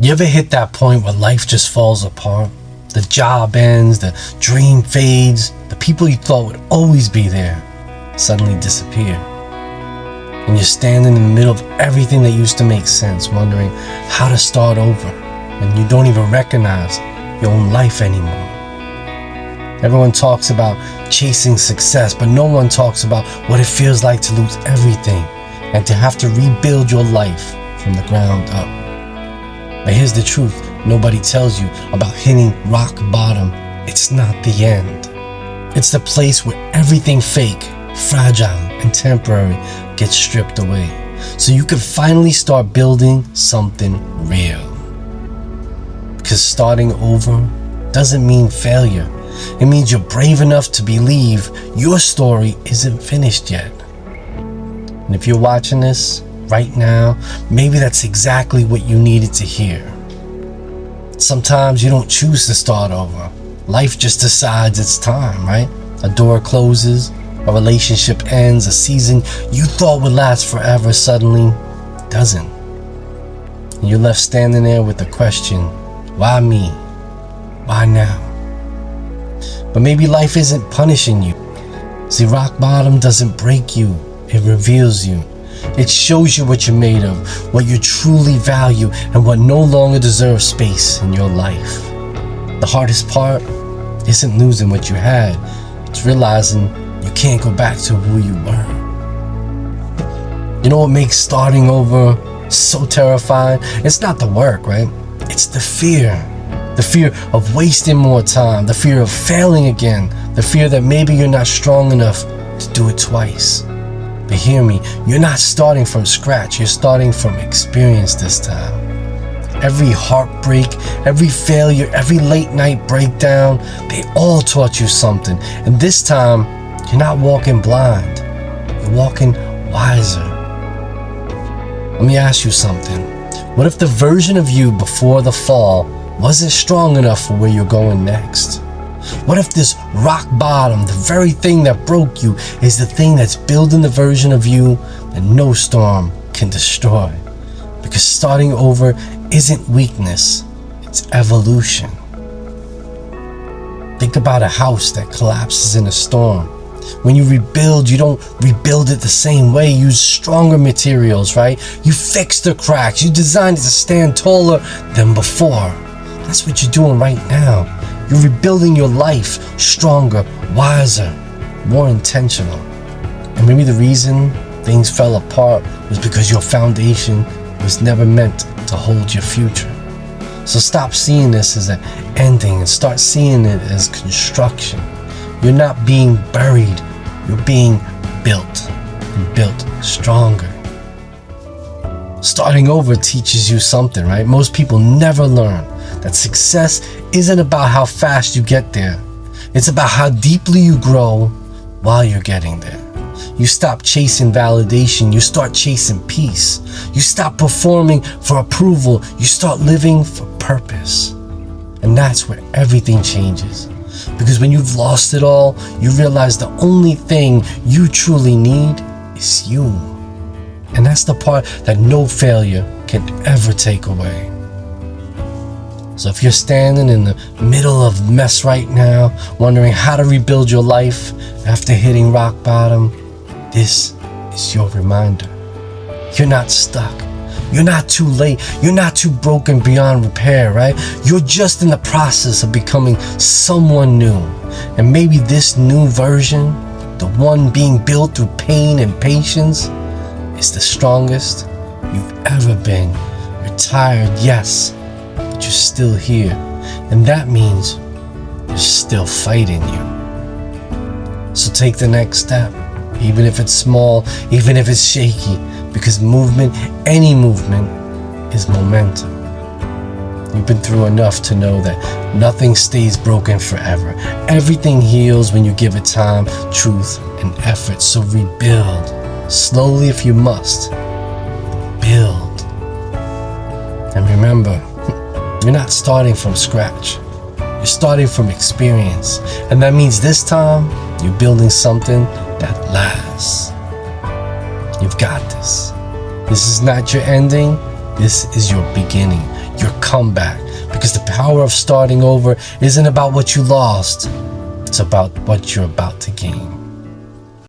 You ever hit that point where life just falls apart? The job ends, the dream fades, the people you thought would always be there suddenly disappear. And you're standing in the middle of everything that used to make sense, wondering how to start over, and you don't even recognize your own life anymore. Everyone talks about chasing success, but no one talks about what it feels like to lose everything and to have to rebuild your life from the ground up. But here's the truth nobody tells you about hitting rock bottom. It's not the end. It's the place where everything fake, fragile, and temporary gets stripped away, so you can finally start building something real. Because starting over doesn't mean failure. It means you're brave enough to believe your story isn't finished yet. And if you're watching this right now, maybe that's exactly what you needed to hear. Sometimes you don't choose to start over. Life just decides it's time, right? A door closes, a relationship ends, a season you thought would last forever suddenly doesn't. And you're left standing there with the question, why me? Why now? But maybe life isn't punishing you. See, rock bottom doesn't break you, it reveals you. It shows you what you're made of, what you truly value, and what no longer deserves space in your life. The hardest part isn't losing what you had, it's realizing you can't go back to who you were. You know what makes starting over so terrifying? It's not the work, right? It's the fear. The fear of wasting more time, the fear of failing again, the fear that maybe you're not strong enough to do it twice. But hear me, you're not starting from scratch, you're starting from experience this time. Every heartbreak, every failure, every late night breakdown, they all taught you something. And this time, you're not walking blind, you're walking wiser. Let me ask you something. What if the version of you before the fall wasn't strong enough for where you're going next? What if this rock bottom, the very thing that broke you, is the thing that's building the version of you that no storm can destroy? Because starting over isn't weakness, it's evolution. Think about a house that collapses in a storm. When you rebuild, you don't rebuild it the same way. You use stronger materials, right? You fix the cracks. You design it to stand taller than before. That's what you're doing right now. You're rebuilding your life stronger, wiser, more intentional. And maybe the reason things fell apart was because your foundation was never meant to hold your future. So stop seeing this as an ending and start seeing it as construction. You're not being buried, you're being built, and built stronger. Starting over teaches you something, right? Most people never learn that success isn't about how fast you get there. It's about how deeply you grow while you're getting there. You stop chasing validation, you start chasing peace. You stop performing for approval, you start living for purpose. And that's where everything changes. Because when you've lost it all, you realize the only thing you truly need is you. And that's the part that no failure can ever take away. So if you're standing in the middle of mess right now, wondering how to rebuild your life after hitting rock bottom, this is your reminder. You're not stuck. You're not too late. You're not too broken beyond repair, right? You're just in the process of becoming someone new. And maybe this new version, the one being built through pain and patience, is the strongest you've ever been. You're tired, yes, but you're still here. And that means there's still fight in you. So take the next step, even if it's small, even if it's shaky, because movement, any movement, is momentum. You've been through enough to know that nothing stays broken forever. Everything heals when you give it time, truth, and effort. So rebuild, slowly if you must. Build. And remember, you're not starting from scratch. You're starting from experience. And that means this time, you're building something that lasts. You've got this. This is not your ending. This is your beginning. You're comeback, because the power of starting over isn't about what you lost. It's about what you're about to gain.